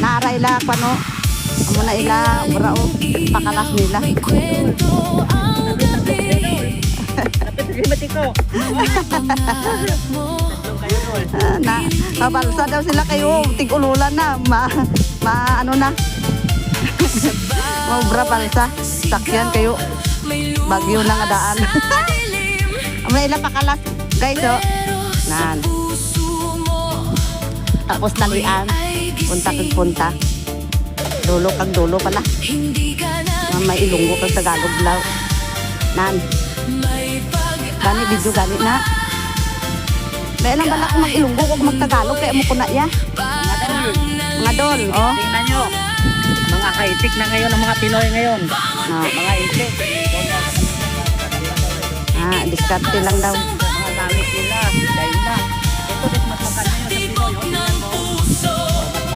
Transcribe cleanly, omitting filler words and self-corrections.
Naaray la pano. Amo na ila brao pakalas nila. Na mabalsa daw sila kayo tig-ululan na ano na. Maubra balsa. Sakyan kayo. Bagyo na nga daan. Amo na ila pakalas. Guys, oh. Nan. Tapos talian. Punta kag punta. Dulo kag dulo pala. May ilunggo kag Tagalog law. Nan. Gani video gani na. Dahil lang balak mag-ilunggo kag mag-Tagalog kaya mo kuna ya. Mga dol, oh. Tingnan nyo. Mga kaitik na ngayon ang mga Pinoy ngayon. Mga itik. Diskarte lang daw. Mga gamit nila. Dahil na. Ito,